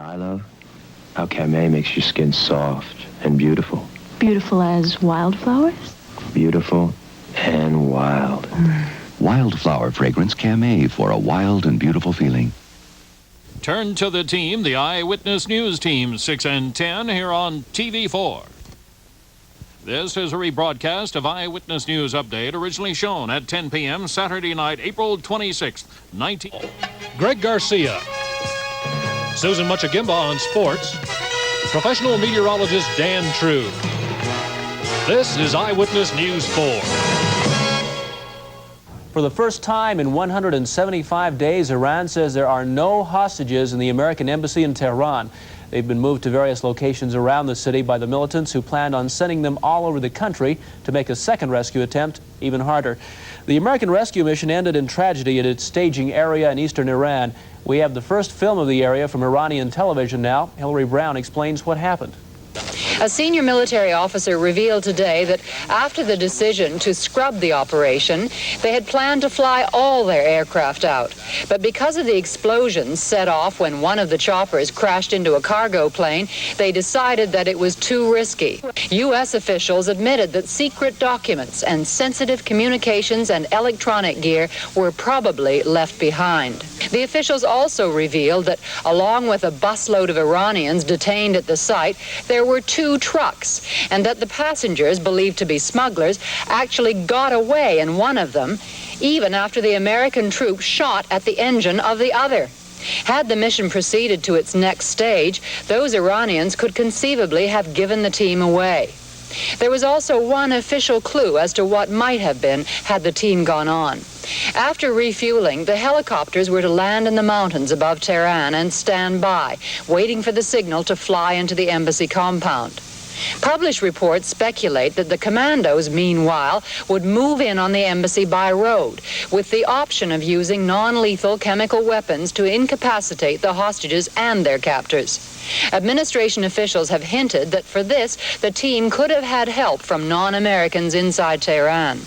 I love? How Camay makes your skin soft and beautiful. Beautiful as wildflowers? Beautiful and wild. Wildflower fragrance Camay for a wild and beautiful feeling. Turn to the team, the Eyewitness News Team, 6 and 10 here on TV4. This is a rebroadcast of Eyewitness News Update, originally shown at 10 p.m. Saturday night, April 26th, 19... Greg Garcia. Susan Muchagimba on sports. Professional meteorologist Dan True. This is Eyewitness News 4. For the first time in 175 days, Iran says there are no hostages in the American embassy in Tehran. They've been moved to various locations around the city by the militants who planned on sending them all over the country to make a second rescue attempt even harder. The American rescue mission ended in tragedy at its staging area in eastern Iran. We have the first film of the area from Iranian television now. Hillary Brown explains what happened. A senior military officer revealed today that after the decision to scrub the operation, they had planned to fly all their aircraft out. But because of the explosions set off when one of the choppers crashed into a cargo plane, they decided that it was too risky. U.S. officials admitted that secret documents and sensitive communications and electronic gear were probably left behind. The officials also revealed that along with a busload of Iranians detained at the site, there were two trucks, and that the passengers, believed to be smugglers, actually got away in one of them, even after the American troops shot at the engine of the other. Had the mission proceeded to its next stage, those Iranians could conceivably have given the team away. There was also one official clue as to what might have been had the team gone on. After refueling, the helicopters were to land in the mountains above Tehran and stand by, waiting for the signal to fly into the embassy compound. Published reports speculate that the commandos, meanwhile, would move in on the embassy by road, with the option of using non-lethal chemical weapons to incapacitate the hostages and their captors. Administration officials have hinted that for this, the team could have had help from non-Americans inside Tehran.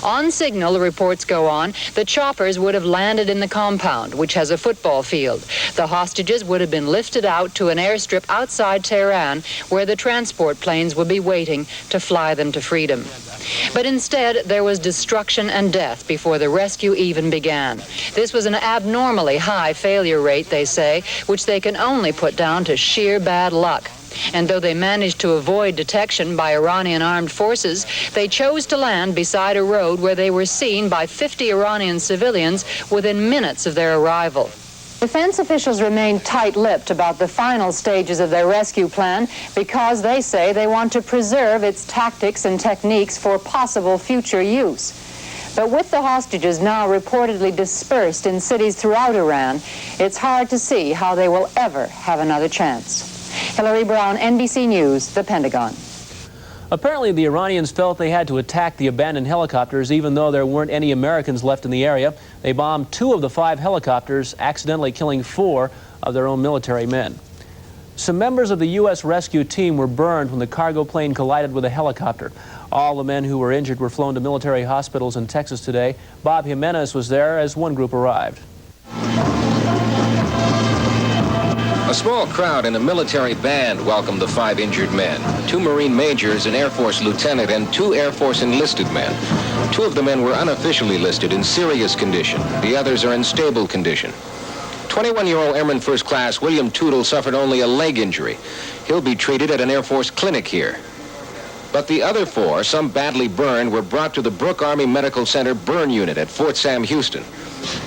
On signal, the reports go on, the choppers would have landed in the compound, which has a football field. The hostages would have been lifted out to an airstrip outside Tehran, where the transport planes would be waiting to fly them to freedom. But instead, there was destruction and death before the rescue even began. This was an abnormally high failure rate, they say, which they can only put down to sheer bad luck. And though they managed to avoid detection by Iranian armed forces, they chose to land beside a road where they were seen by 50 Iranian civilians within minutes of their arrival. Defense officials remain tight-lipped about the final stages of their rescue plan because they say they want to preserve its tactics and techniques for possible future use. But with the hostages now reportedly dispersed in cities throughout Iran, it's hard to see how they will ever have another chance. Hillary Brown, NBC News, the Pentagon. Apparently, the Iranians felt they had to attack the abandoned helicopters even though there weren't any Americans left in the area. They bombed 2 of the 5 helicopters, accidentally killing 4 of their own military men. Some members of the U.S. rescue team were burned when the cargo plane collided with a helicopter. All the men who were injured were flown to military hospitals in Texas today. Bob Jimenez was there as one group arrived. A small crowd and a military band welcomed the 5 injured men. 2 Marine majors, an Air Force lieutenant, and 2 Air Force enlisted men. 2 of the men were unofficially listed in serious condition. The others are in stable condition. 21-year-old Airman First Class William Tootle suffered only a leg injury. He'll be treated at an Air Force clinic here. But the other 4, some badly burned, were brought to the Brooke Army Medical Center burn unit at Fort Sam Houston.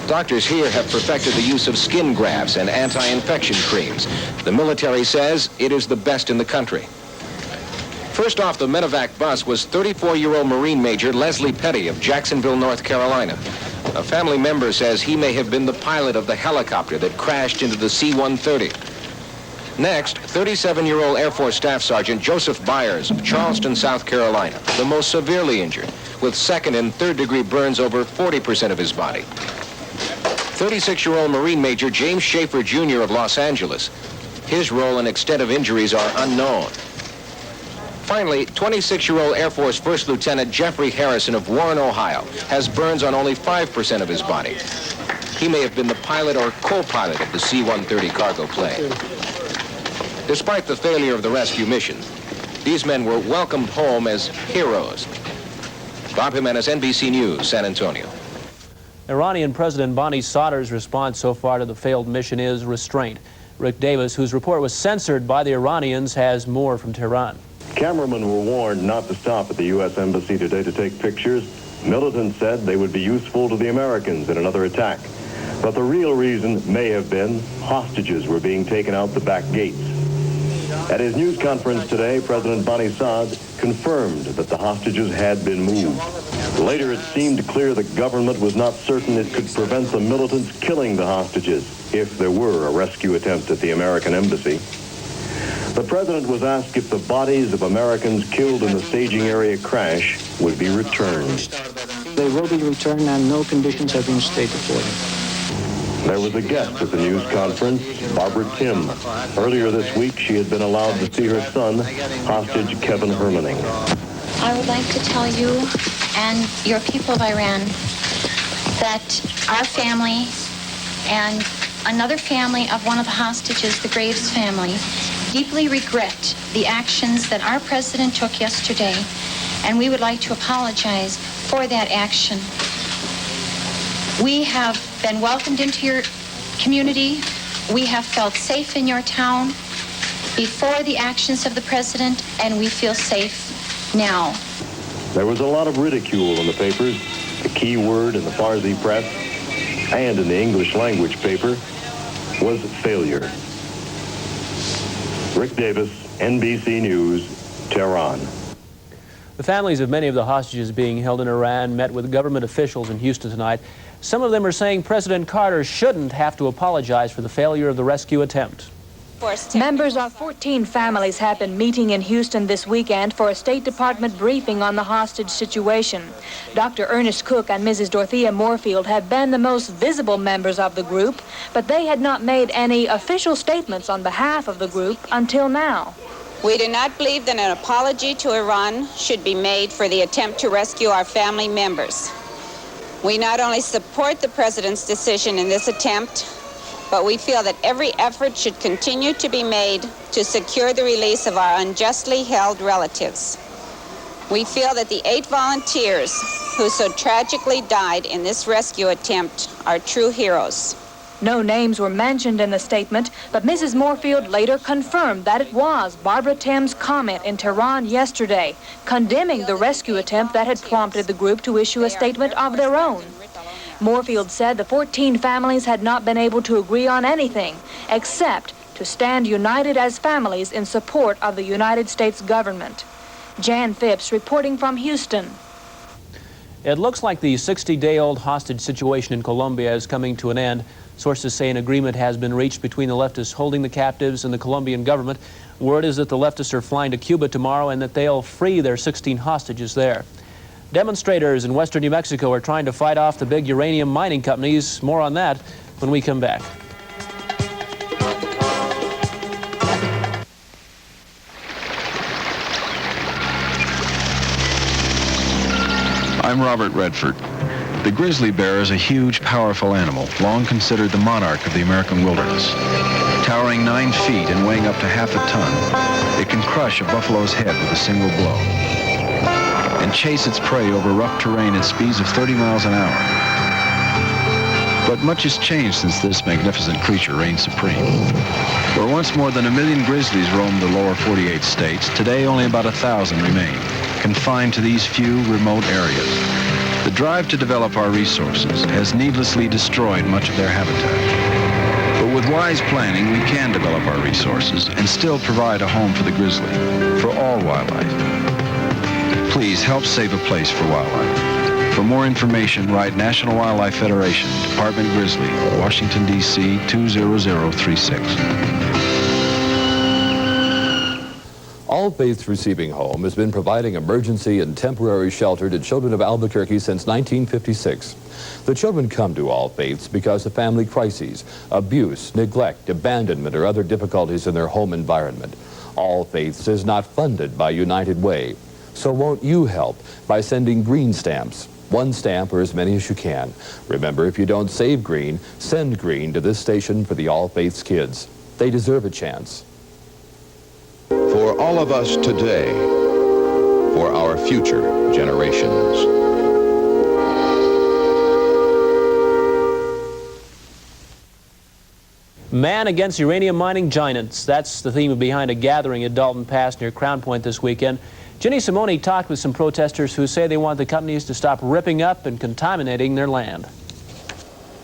Doctors here have perfected the use of skin grafts and anti-infection creams. The military says it is the best in the country. First off the medevac bus was 34-year-old Marine Major Leslie Petty of Jacksonville, North Carolina. A family member says he may have been the pilot of the helicopter that crashed into the C-130. Next, 37-year-old Air Force Staff Sergeant Joseph Byers of Charleston, South Carolina, the most severely injured, with 2nd and 3rd degree burns over 40% of his body. 36-year-old Marine Major James Schaefer Jr. of Los Angeles. His role and extent of injuries are unknown. Finally, 26-year-old Air Force First Lieutenant Jeffrey Harrison of Warren, Ohio, has burns on only 5% of his body. he may have been the pilot or co-pilot of the C-130 cargo plane. Despite the failure of the rescue mission, these men were welcomed home as heroes. Bob Jimenez, NBC News, San Antonio. Iranian President Bonnie Sauter's response so far to the failed mission is restraint. Rick Davis, whose report was censored by the Iranians, has more from Tehran. Cameramen were warned not to stop at the U.S. Embassy today to take pictures. Militants said they would be useful to the Americans in another attack. But the real reason may have been hostages were being taken out the back gates. At his news conference today, President Bonnie Saad confirmed that the hostages had been moved. Later, it seemed clear the government was not certain it could prevent the militants killing the hostages if there were a rescue attempt at the American embassy. The president was asked if the bodies of Americans killed in the staging area crash would be returned. They will be returned and no conditions have been stated for them. There was a guest at the news conference, Barbara Tim. Earlier this week, she had been allowed to see her son, hostage Kevin Hermaning. I would like to tell you and your people of Iran that our family and another family of one of the hostages, the Graves family, deeply regret the actions that our president took yesterday, and we would like to apologize for that action. We have been welcomed into your community. We have felt safe in your town before the actions of the president, and we feel safe now. There was a lot of ridicule in the papers. The key word in the Farsi press and in the English language paper was failure. Rick Davis, NBC News, Tehran. The families of many of the hostages being held in Iran met with government officials in Houston tonight. Some of them are saying President Carter shouldn't have to apologize for the failure of the rescue attempt. Members of 14 families have been meeting in Houston this weekend for a State Department briefing on the hostage situation. Dr. Ernest Cook and Mrs. Dorothea Moorfield have been the most visible members of the group, but they had not made any official statements on behalf of the group until now. We do not believe that an apology to Iran should be made for the attempt to rescue our family members. We not only support the president's decision in this attempt, but we feel that every effort should continue to be made to secure the release of our unjustly held relatives. We feel that the 8 volunteers who so tragically died in this rescue attempt are true heroes. No names were mentioned in the statement, but Mrs. Moorfield later confirmed that it was Barbara Tim's comment in Tehran yesterday, condemning the rescue attempt that had prompted the group to issue a statement of their own. Moorfield said the 14 families had not been able to agree on anything except to stand united as families in support of the United States government. Jan Phipps reporting from Houston. It looks like the 60-day-old hostage situation in Colombia is coming to an end. Sources say an agreement has been reached between the leftists holding the captives and the Colombian government. Word is that the leftists are flying to Cuba tomorrow and that they'll free their 16 hostages there. Demonstrators in western New Mexico are trying to fight off the big uranium mining companies. More on that when we come back. I'm Robert Redford. The grizzly bear is a huge, powerful animal, long considered the monarch of the American wilderness. Towering 9 feet and weighing up to half a ton, it can crush a buffalo's head with a single blow and chase its prey over rough terrain at speeds of 30 miles an hour. But much has changed since this magnificent creature reigned supreme. Where once more than 1 million grizzlies roamed the lower 48 states, today only about 1,000 remain, confined to these few remote areas. The drive to develop our resources has needlessly destroyed much of their habitat. But with wise planning, we can develop our resources and still provide a home for the grizzly, for all wildlife. Please help save a place for wildlife. For more information, write National Wildlife Federation, Department Grizzly, Washington, D.C. 20036. All Faiths Receiving Home has been providing emergency and temporary shelter to children of Albuquerque since 1956. The children come to All Faiths because of family crises, abuse, neglect, abandonment, or other difficulties in their home environment. All Faiths is not funded by United Way. So won't you help by sending green stamps? One stamp or as many as you can. Remember, if you don't save green, send green to this station for the All Faiths kids. They deserve a chance. For all of us today, for our future generations. Man against uranium mining giants. That's the theme behind a gathering at Dalton Pass near Crown Point this weekend. Ginny Simone talked with some protesters who say they want the companies to stop ripping up and contaminating their land.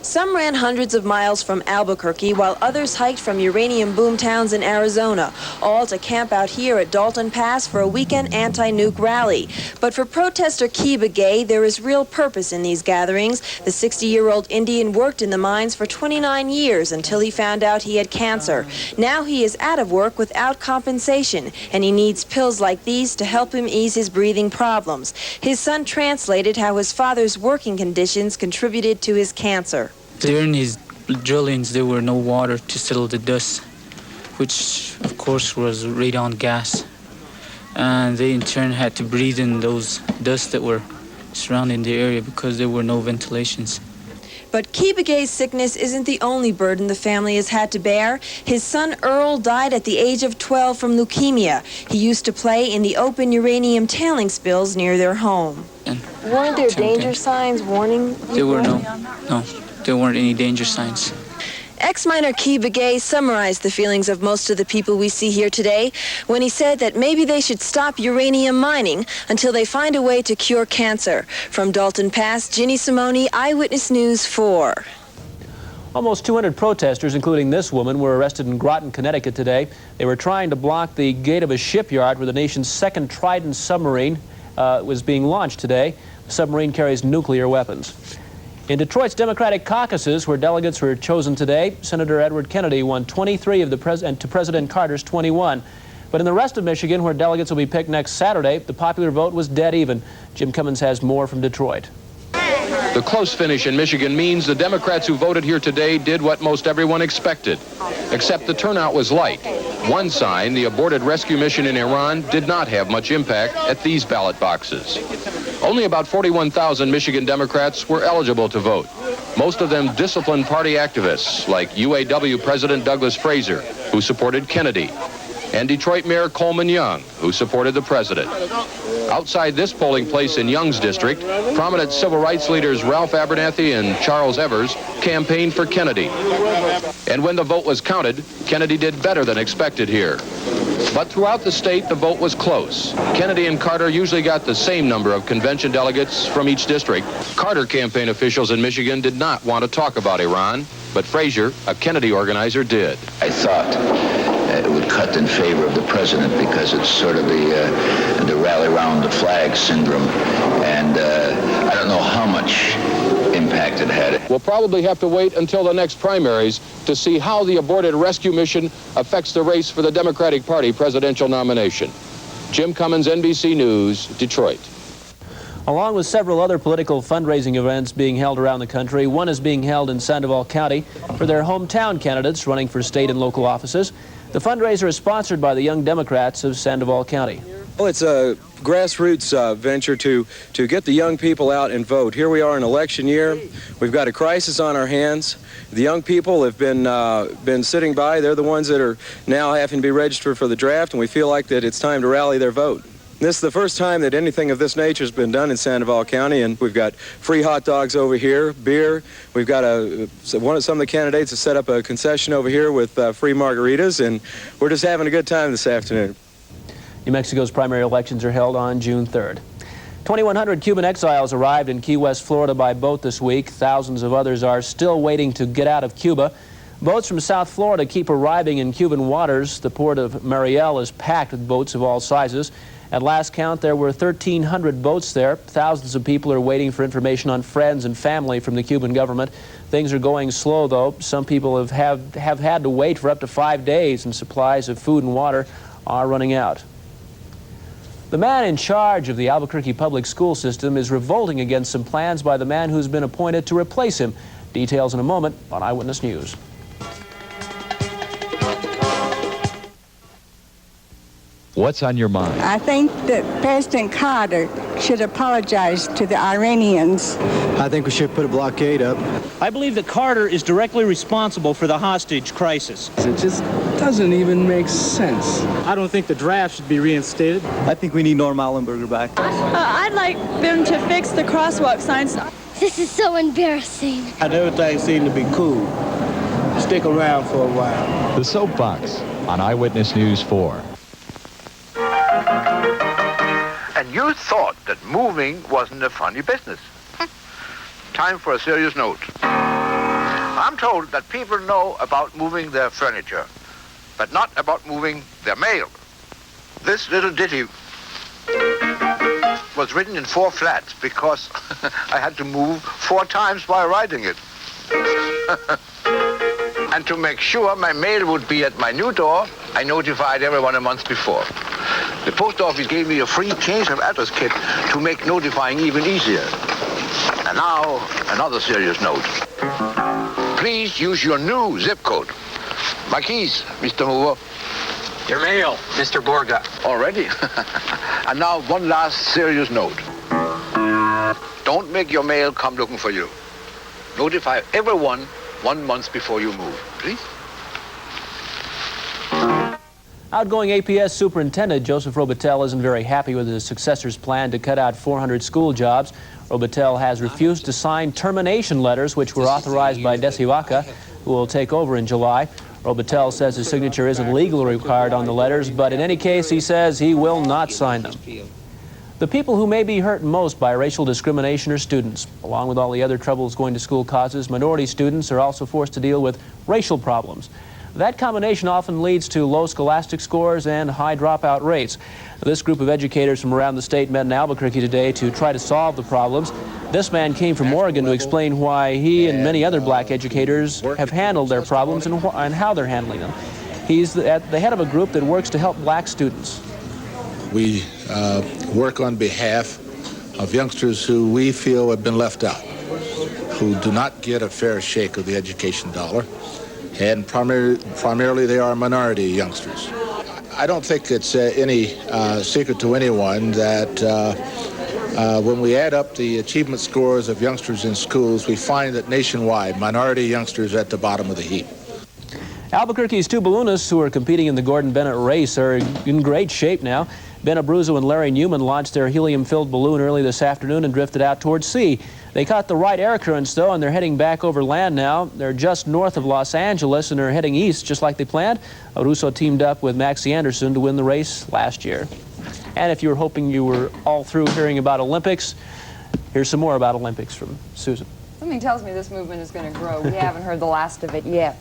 Some ran hundreds of miles from Albuquerque, while others hiked from uranium boom towns in Arizona, all to camp out here at Dalton Pass for a weekend anti-nuke rally. But for protester KOB-TV, there is real purpose in these gatherings. The 60-year-old Indian worked in the mines for 29 years until he found out he had cancer. Now he is out of work without compensation, and he needs pills like these to help him ease his breathing problems. His son translated how his father's working conditions contributed to his cancer. During his drillings, there were no water to settle the dust, which of course was radon gas. And they in turn had to breathe in those dust that were surrounding the area because there were no ventilations. But KOB-TV's sickness isn't the only burden the family has had to bear. His son Earl died at the age of 12 from leukemia. He used to play in the open uranium tailing spills near their home. Weren't there danger signs warning people? There were no, there weren't any danger signs. Ex-miner KOB-TV summarized the feelings of most of the people we see here today when he said that maybe they should stop uranium mining until they find a way to cure cancer. From Dalton Pass, Ginny Simone, Eyewitness News 4. Almost 200 protesters, including this woman, were arrested in Groton, Connecticut today. They were trying to block the gate of a shipyard where the nation's second Trident submarine was being launched today. The submarine carries nuclear weapons. In Detroit's Democratic caucuses, where delegates were chosen today, Senator Edward Kennedy won 23 of the to President Carter's 21. But in the rest of Michigan, where delegates will be picked next Saturday, the popular vote was dead even. Jim Cummins has more from Detroit. The close finish in Michigan means the Democrats who voted here today did what most everyone expected, except the turnout was light. One sign, the aborted rescue mission in Iran, did not have much impact at these ballot boxes. Only about 41,000 Michigan Democrats were eligible to vote, most of them disciplined party activists like UAW President Douglas Fraser, who supported Kennedy, and Detroit Mayor Coleman Young, who supported the president. Outside this polling place in Young's district, prominent civil rights leaders Ralph Abernathy and Charles Evers campaigned for Kennedy. And when the vote was counted, Kennedy did better than expected here. But throughout the state, the vote was close. Kennedy and Carter usually got the same number of convention delegates from each district. Carter campaign officials in Michigan did not want to talk about Iran, but Fraser, a Kennedy organizer, did. I thought it would cut in favor of the president because it's sort of the rally around the flag syndrome, and I don't know how much impact it had. We'll probably have to wait until the next primaries to see how the aborted rescue mission affects the race for the Democratic Party presidential nomination. Jim Cummins, NBC News, Detroit. Along with several other political fundraising events being held around the country, one is being held in Sandoval County for their hometown candidates running for state and local offices. The fundraiser is sponsored by the Young Democrats of Sandoval County. Well, it's a grassroots venture to get the young people out and vote. Here we are in election year. We've got a crisis on our hands. The young people have been sitting by. They're the ones that are now having to be registered for the draft, and we feel like that it's time to rally their vote. This is the first time that anything of this nature has been done in Sandoval County, and we've got free hot dogs over here, beer. We've got some of the candidates have set up a concession over here with free margaritas, and we're just having a good time this afternoon. New Mexico's primary elections are held on June 3rd. 2,100 Cuban exiles arrived in Key West, Florida by boat this week. Thousands of others are still waiting to get out of Cuba. Boats from South Florida keep arriving in Cuban waters. The port of Mariel is packed with boats of all sizes. At last count, there were 1,300 boats there. Thousands of people are waiting for information on friends and family from the Cuban government. Things are going slow, though. Some people have had to wait for up to 5 days, and supplies of food and water are running out. The man in charge of the Albuquerque public school system is revolting against some plans by the man who's been appointed to replace him. Details in a moment on Eyewitness News. What's on your mind? I think that President Carter should apologize to the Iranians. I think we should put a blockade up. I believe that Carter is directly responsible for the hostage crisis. It just doesn't even make sense. I don't think the draft should be reinstated. I think we need Norm Allenberger back. I'd like them to fix the crosswalk signs. This is so embarrassing. Everything seemed to be cool. Stick around for a while. The Soapbox on Eyewitness News 4. And you thought that moving wasn't a funny business. Time for a serious note. I'm told that people know about moving their furniture, but not about moving their mail. This little ditty was written in 4 flats because I had to move 4 times while writing it. And to make sure my mail would be at my new door, I notified everyone a month before. The post office gave me a free change of address kit to make notifying even easier. And now, another serious note. Please use your new zip code. My keys, Mr. Mover. Your mail, Mr. Borga. Already? And now, one last serious note. Don't make your mail come looking for you. Notify everyone 1 month before you move, please. Outgoing APS Superintendent Joseph Robitel isn't very happy with his successor's plan to cut out 400 school jobs. Robitel has refused to sign termination letters, which were authorized by Desi Vaca, who will take over in July. Robitel says his signature isn't legally required on the letters, but in any case, he says he will not sign them. The people who may be hurt most by racial discrimination are students. Along with all the other troubles going to school causes, minority students are also forced to deal with racial problems. That combination often leads to low scholastic scores and high dropout rates. This group of educators from around the state met in Albuquerque today to try to solve the problems. This man came from Oregon to explain why he and many other black educators have handled their problems and how they're handling them. He's at the head of a group that works to help black students. We work on behalf of youngsters who we feel have been left out, who do not get a fair shake of the education dollar, and primarily they are minority youngsters. I don't think it's any secret to anyone that when we add up the achievement scores of youngsters in schools, we find that nationwide, minority youngsters are at the bottom of the heap. Albuquerque's 2 balloonists who are competing in the Gordon Bennett race are in great shape now. Ben Abruzzo and Larry Newman launched their helium-filled balloon early this afternoon and drifted out towards sea. They caught the right air currents, though, and they're heading back over land now. They're just north of Los Angeles and are heading east just like they planned. Abruzzo teamed up with Maxie Anderson to win the race last year. And if you were hoping you were all through hearing about Olympics, here's some more about Olympics from Susan. Something tells me this movement is going to grow. We haven't heard the last of it yet.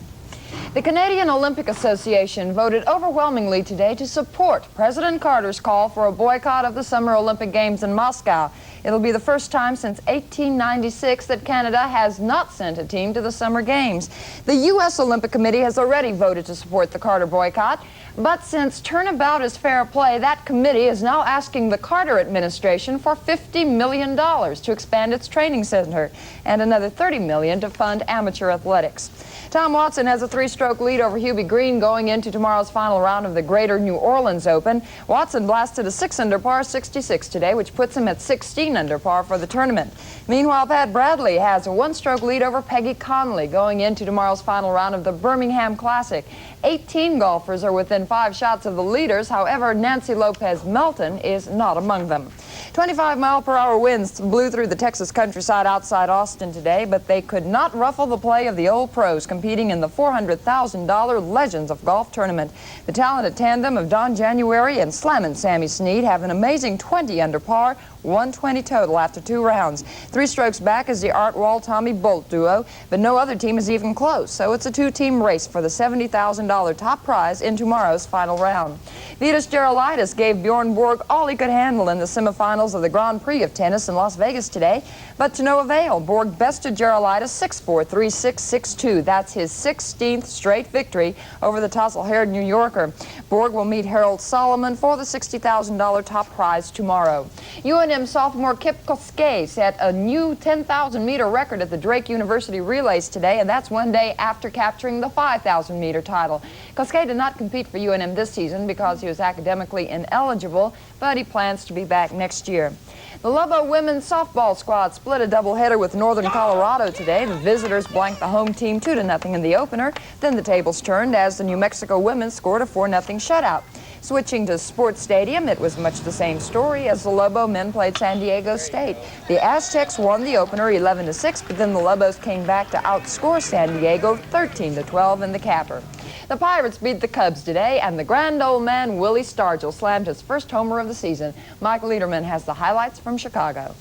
The Canadian Olympic Association voted overwhelmingly today to support President Carter's call for a boycott of the Summer Olympic Games in Moscow. It'll be the first time since 1896 that Canada has not sent a team to the Summer Games. The U.S. Olympic Committee has already voted to support the Carter boycott, but since turnabout is fair play, that committee is now asking the Carter administration for $50 million to expand its training center and another $30 million to fund amateur athletics. Tom Watson has a 3-stroke lead over Hubie Green going into tomorrow's final round of the Greater New Orleans Open. Watson blasted a 6-under par 66 today, which puts him at 16 under par for the tournament. Meanwhile, Pat Bradley has a 1-stroke lead over Peggy Conley going into tomorrow's final round of the Birmingham Classic. 18 golfers are within 5 shots of the leaders. However, Nancy Lopez Melton is not among them. 25-mile-per-hour winds blew through the Texas countryside outside Austin today, but they could not ruffle the play of the old pros competing in the $400,000 Legends of Golf tournament. The talented tandem of Don January and Slammin' Sammy Snead have an amazing 20 under par, 120 total after 2 rounds. 3 strokes back is the Art Wall-Tommy Bolt duo, but no other team is even close, so it's a 2-team race for the $70,000 top prize in tomorrow's final round. Vitas Gerulaitis gave Bjorn Borg all he could handle in the semifinals of the Grand Prix of tennis in Las Vegas today, but to no avail. Borg bested Gerulaitis 6-4, 3-6, 6-2. That's his 16th straight victory over the tousle-haired New Yorker. Borg will meet Harold Solomon for the $60,000 top prize tomorrow. UNM sophomore Kip Koskei set a new 10,000-meter record at the Drake University Relays today, and that's one day after capturing the 5,000-meter title. Koskei did not compete for UNM this season because he he was academically ineligible, but he plans to be back next year. The Lobo women's softball squad split a doubleheader with Northern Colorado today. The visitors blanked the home team 2-0 in the opener. Then the tables turned as the New Mexico women scored a 4-0 shutout. Switching to Sports Stadium, it was much the same story as the Lobo men played San Diego State. The Aztecs won the opener 11-6, but then the Lobos came back to outscore San Diego 13-12 in the capper. The Pirates beat the Cubs today, and the grand old man Willie Stargell slammed his first homer of the season. Mike Lederman has the highlights from Chicago.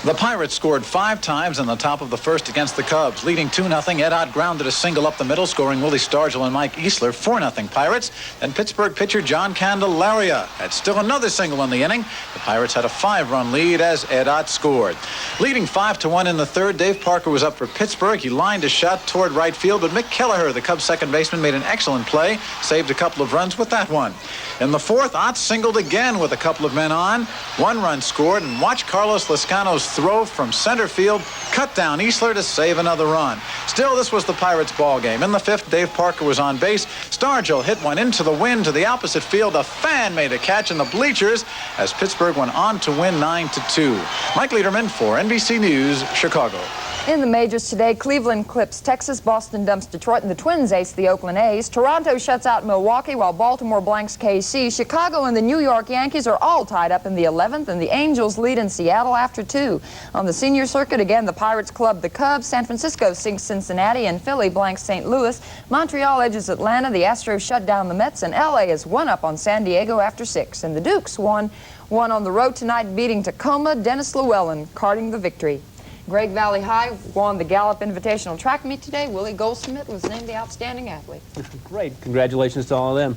The Pirates scored 5 times in the top of the first against the Cubs. Leading 2-0, Ed Ott grounded a single up the middle, scoring Willie Stargell and Mike Easler. 4-0 Pirates. Then Pittsburgh pitcher John Candelaria had still another single in the inning. The Pirates had a 5-run lead as Ed Ott scored. Leading 5-1 in the third, Dave Parker was up for Pittsburgh. He lined a shot toward right field, but Mick Kelleher, the Cubs second baseman, made an excellent play, saved a couple of runs with that one. In the fourth, Ott singled again with a couple of men on. 1 run scored, and watch Carlos Lascano's throw from center field, cut down Easler to save another run. Still, this was the Pirates ball game. In the fifth, Dave Parker was on base. Stargell hit one into the wind to the opposite field. A fan made a catch in the bleachers as Pittsburgh went on to win 9-2. Mike Lederman for NBC News, Chicago. In the majors today, Cleveland clips Texas, Boston dumps Detroit, and the Twins ace the Oakland A's. Toronto shuts out Milwaukee while Baltimore blanks KC. Chicago and the New York Yankees are all tied up in the 11th, and the Angels lead in Seattle after 2. On the senior circuit, again, the Pirates club the Cubs. San Francisco sinks Cincinnati, and Philly blanks St. Louis. Montreal edges Atlanta. The Astros shut down the Mets, and LA is 1 up on San Diego after 6. And the Dukes won on the road tonight, beating Tacoma. Dennis Llewellyn carting the victory. Great Valley High won the Gallup Invitational Track Meet today. Willie Goldsmith was named the outstanding athlete. Great. Congratulations to all of them.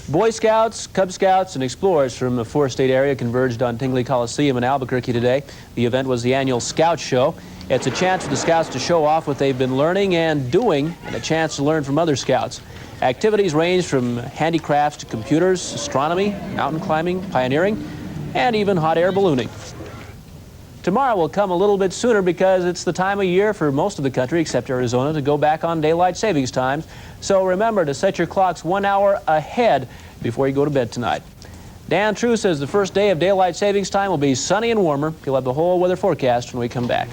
Boy Scouts, Cub Scouts, and explorers from the 4-state area converged on Tingley Coliseum in Albuquerque today. The event was the annual Scout Show. It's a chance for the Scouts to show off what they've been learning and doing, and a chance to learn from other Scouts. Activities range from handicrafts to computers, astronomy, mountain climbing, pioneering, and even hot air ballooning. Tomorrow will come a little bit sooner because it's the time of year for most of the country, except Arizona, to go back on daylight savings times. So remember to set your clocks 1 hour ahead before you go to bed tonight. Dan True says the first day of daylight savings time will be sunny and warmer. He'll have the whole weather forecast when we come back.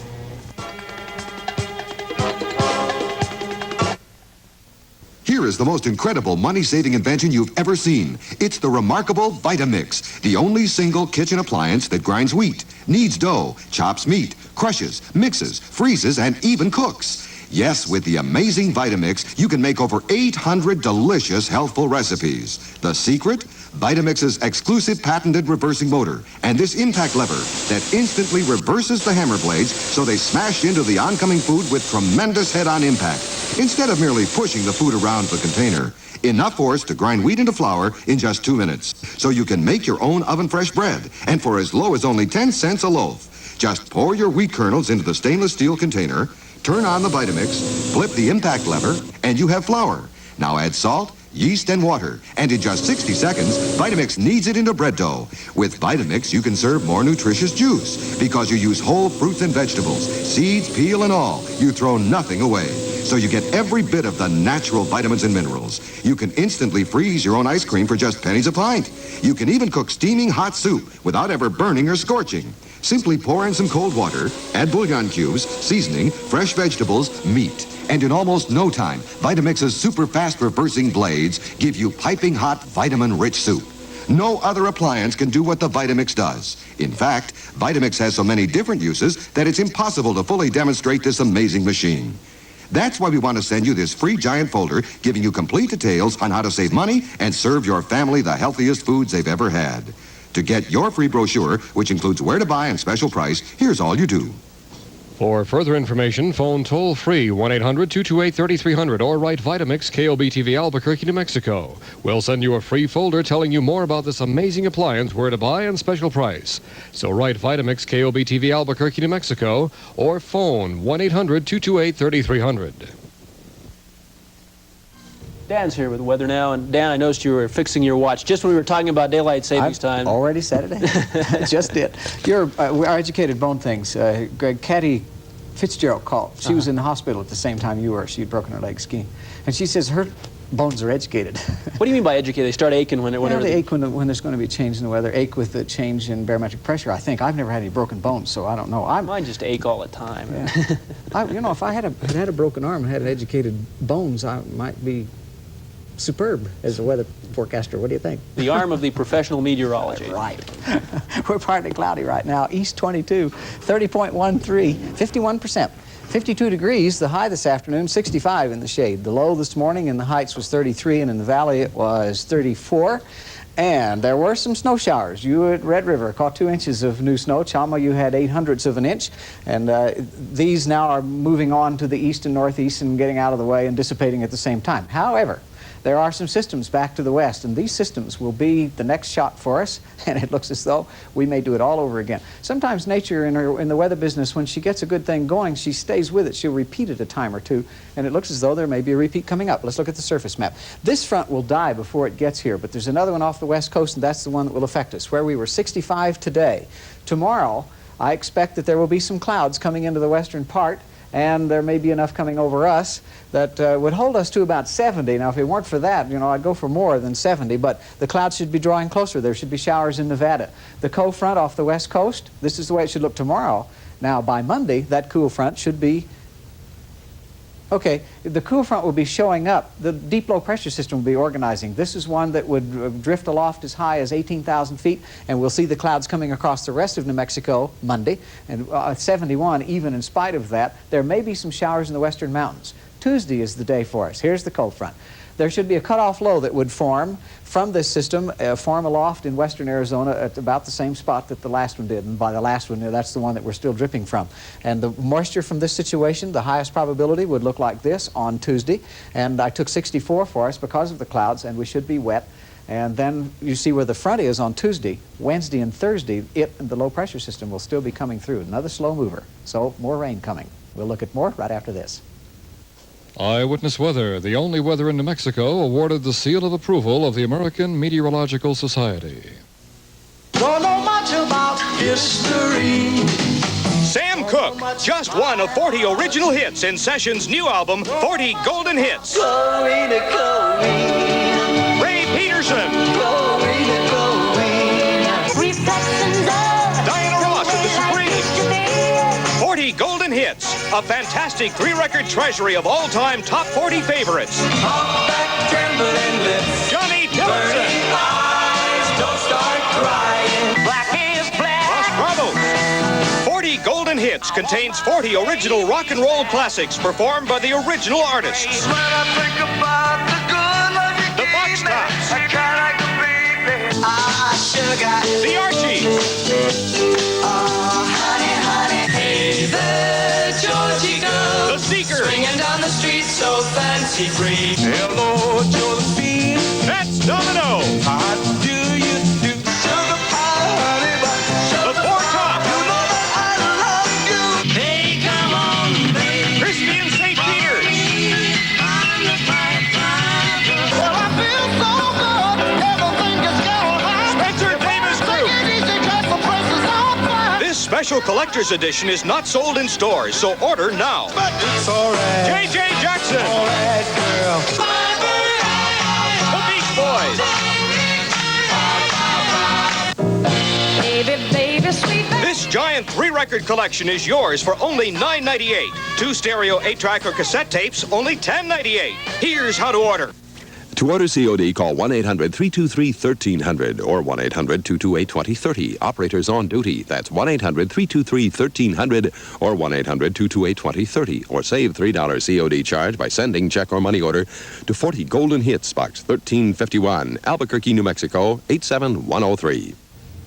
Here is the most incredible money-saving invention you've ever seen. It's the remarkable Vitamix, the only single kitchen appliance that grinds wheat, kneads dough, chops meat, crushes, mixes, freezes, and even cooks. Yes, with the amazing Vitamix, you can make over 800 delicious, healthful recipes. The secret? Vitamix's exclusive patented reversing motor and this impact lever that instantly reverses the hammer blades so they smash into the oncoming food with tremendous head-on impact. Instead of merely pushing the food around the container, enough force to grind wheat into flour in just 2 minutes. So you can make your own oven-fresh bread, and for as low as only 10 cents a loaf. Just pour your wheat kernels into the stainless steel container, turn on the Vitamix, flip the impact lever, and you have flour. Now add salt, yeast, and water, and in just 60 seconds, Vitamix kneads it into bread dough. With Vitamix, you can serve more nutritious juice because you use whole fruits and vegetables, seeds, peel, and all. You throw nothing away. So you get every bit of the natural vitamins and minerals. You can instantly freeze your own ice cream for just pennies a pint. You can even cook steaming hot soup without ever burning or scorching. Simply pour in some cold water, add bouillon cubes, seasoning, fresh vegetables, meat. And in almost no time, Vitamix's super fast reversing blades give you piping hot vitamin-rich soup. No other appliance can do what the Vitamix does. In fact, Vitamix has so many different uses that it's impossible to fully demonstrate this amazing machine. That's why we want to send you this free giant folder giving you complete details on how to save money and serve your family the healthiest foods they've ever had. To get your free brochure, which includes where to buy and special price, here's all you do. For further information, phone toll-free 1-800-228-3300 or write Vitamix, KOB-TV, Albuquerque, New Mexico. We'll send you a free folder telling you more about this amazing appliance, where to buy, and special price. So write Vitamix, KOB-TV, Albuquerque, New Mexico, or phone 1-800-228-3300. Dan's here with the weather now, and Dan, I noticed you were fixing your watch just when we were talking about daylight savings time. Already said it. Just did. We are educated bone things. Kathy Fitzgerald called. She was in the hospital at the same time you were. She had broken her leg skiing. And she says her bones are educated. What do you mean by educated? They start aching when They ache when there's going to be a change in the weather, ache with the change in barometric pressure, I think. I've never had any broken bones, so I don't know. Mine just ache all the time. Yeah. You know, if I had a broken arm and had educated bones, I might be superb as a weather forecaster. What do you think? The arm of the professional meteorologist. Right. We're partly cloudy right now. East 22, 30.13, 51%. 52 degrees, the high this afternoon, 65 in the shade. The low this morning in the Heights was 33, and in the valley it was 34. And there were some snow showers. You at Red River caught 2 inches of new snow. Chama, you had 0.08 of an inch. And these now are moving on to the east and northeast and getting out of the way and dissipating at the same time. However, there are some systems back to the west, and these systems will be the next shot for us, and it looks as though we may do it all over again. Sometimes nature in the weather business, when she gets a good thing going, she stays with it. She'll repeat it a time or two, and it looks as though there may be a repeat coming up. Let's look at the surface map. This front will die before it gets here, but there's another one off the west coast, and that's the one that will affect us. Where we were 65 today, tomorrow I expect that there will be some clouds coming into the western part, and there may be enough coming over us that would hold us to about 70. Now, if it weren't for that, you know, I'd go for more than 70, but the clouds should be drawing closer. There should be showers in Nevada. The cold front off the west coast, this is the way it should look tomorrow. Now, by Monday, that cool front should be... Okay, the cool front will be showing up. The deep low pressure system will be organizing. This is one that would drift aloft as high as 18,000 feet, and we'll see the clouds coming across the rest of New Mexico Monday. And 71, even in spite of that, there may be some showers in the western mountains. Tuesday is the day for us. Here's the cold front. There should be a cutoff low that would form from this system, form aloft in western Arizona at about the same spot that the last one did. And by the last one, that's the one that we're still dripping from. And the moisture from this situation, the highest probability would look like this on Tuesday. And I took 64 for us because of the clouds, and we should be wet. And then you see where the front is on Tuesday. Wednesday and Thursday, the low pressure system will still be coming through. Another slow mover. So more rain coming. We'll look at more right after this. Eyewitness Weather, the only weather in New Mexico, awarded the seal of approval of the American Meteorological Society. Don't know much about history. Sam Cooke, just one of 40 original hits in Sessions' new album, 40 Golden Hits. Ray Peterson. Diana Ross of the Supremes. 40 Golden Hits, a fantastic 3-record treasury of all-time top 40 favorites. Johnny Dillon. Don't start crying. Black is black. Los Bravos. 40 Golden Hits contains 40 original rock and roll classics performed by the original artists. The Box Tops. The Archies. Hey there, Georgie girl. The Seekers. Swinging down the street so fancy free. Hello, Josephine. That's Domino. How do you do? Sugar pie, honey bun. The Four Tops. You know that I love you. Hey, come on, baby. Christy and St. Peter's. Well, I feel so good. Everything is going high. Spencer Davis Group. Take it easy, 'cause the place is on fire. This special collector's edition is not sold in stores, so order now. But it's alright. J.J. Jackson. Alright, girl. The Beach Boys. Baby, baby, sweet baby. This giant 3-record collection is yours for only $9.98. 2 stereo 8-track or cassette tapes, only $10.98. Here's how to order. To order COD, call 1-800-323-1300 or 1-800-228-2030. Operators on duty. That's 1-800-323-1300 or 1-800-228-2030. Or save $3 COD charge by sending check or money order to 40 Golden Hits, Box 1351, Albuquerque, New Mexico, 87103.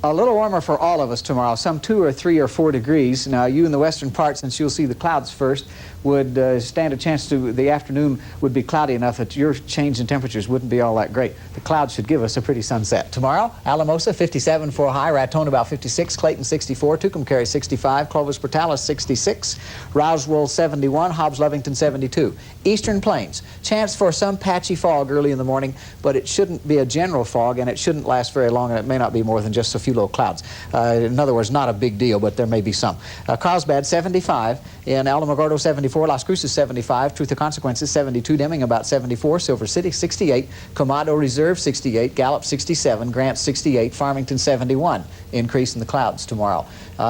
A little warmer for all of us tomorrow, some 2 or 3 or 4 degrees. Now, you in the western part, since you'll see the clouds first, would stand a chance to, the afternoon would be cloudy enough that your change in temperatures wouldn't be all that great. The clouds should give us a pretty sunset. Tomorrow, Alamosa 57 for a high, Raton about 56, Clayton 64, Tucumcari 65, Clovis Portales 66, Roswell 71, Hobbs Lovington 72. Eastern Plains, chance for some patchy fog early in the morning, but it shouldn't be a general fog, and it shouldn't last very long, and it may not be more than just a few low clouds. In other words, not a big deal, but there may be some. Carlsbad 75, in Alamogordo 74. 74, Las Cruces 75, Truth or Consequences 72, Deming about 74, Silver City 68, Comado Reserve 68, Gallup 67, Grant 68, Farmington 71. Increase in the clouds tomorrow.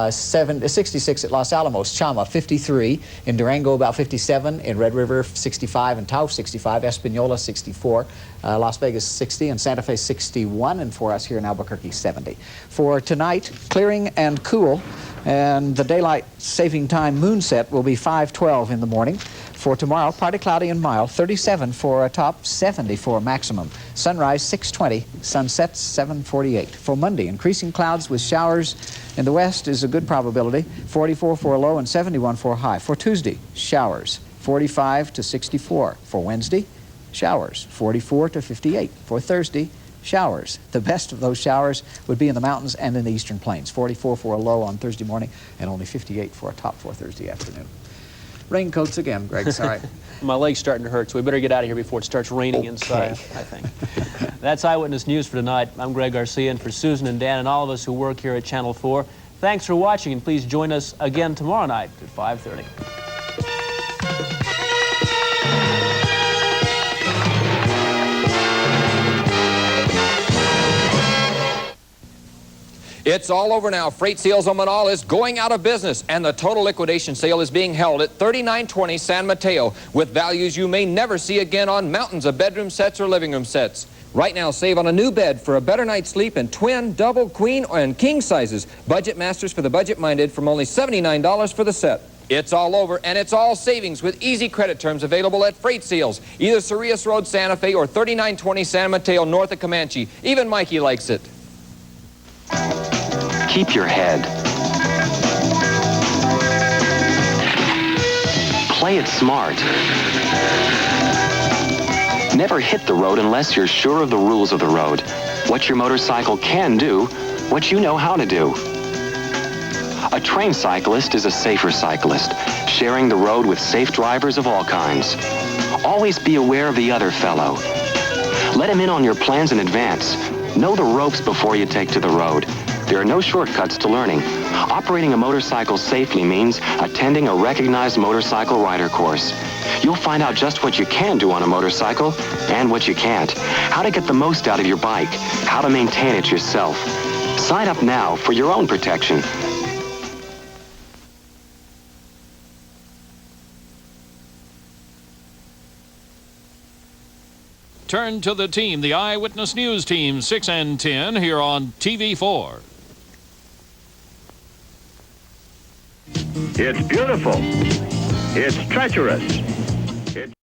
66 at Los Alamos, Chama 53, in Durango about 57, in Red River 65, and Taos 65, Espanola 64, Las Vegas 60, and Santa Fe 61, and for us here in Albuquerque 70. For tonight, clearing and cool, and the daylight saving time moonset will be 5:12 in the morning. For tomorrow, partly cloudy and mild, 37 for a top, 70 for a maximum. Sunrise 6:20, sunset 7:48. For Monday, increasing clouds with showers in the west is a good probability, 44 for a low and 71 for a high. For Tuesday, showers, 45 to 64. For Wednesday, showers, 44 to 58. For Thursday, showers. The best of those showers would be in the mountains and in the eastern plains. 44 for a low on Thursday morning and only 58 for a top for Thursday afternoon. Raincoats again, Greg, sorry. My leg's starting to hurt, so we better get out of here before it starts raining inside, I think. That's Eyewitness News for tonight. I'm Greg Garcia, and for Susan and Dan and all of us who work here at Channel 4, thanks for watching, and please join us again tomorrow night at 5:30. It's all over now. Freight Seals on Manal is going out of business, and the total liquidation sale is being held at 3920 San Mateo with values you may never see again on mountains of bedroom sets or living room sets. Right now, save on a new bed for a better night's sleep in twin, double, queen, and king sizes. Budget masters for the budget-minded from only $79 for the set. It's all over, and it's all savings with easy credit terms available at Freight Seals, either Cerrillos Road, Santa Fe, or 3920 San Mateo, north of Comanche. Even Mikey likes it. Keep your head. Play it smart. Never hit the road unless you're sure of the rules of the road. What your motorcycle can do, what you know how to do. A trained cyclist is a safer cyclist, sharing the road with safe drivers of all kinds. Always be aware of the other fellow. Let him in on your plans in advance. Know the ropes before you take to the road. There are no shortcuts to learning. Operating a motorcycle safely means attending a recognized motorcycle rider course. You'll find out just what you can do on a motorcycle and what you can't. How to get the most out of your bike. How to maintain it yourself. Sign up now for your own protection. Turn to the team, the Eyewitness News team, 6 and 10 here on TV4. It's beautiful. It's treacherous.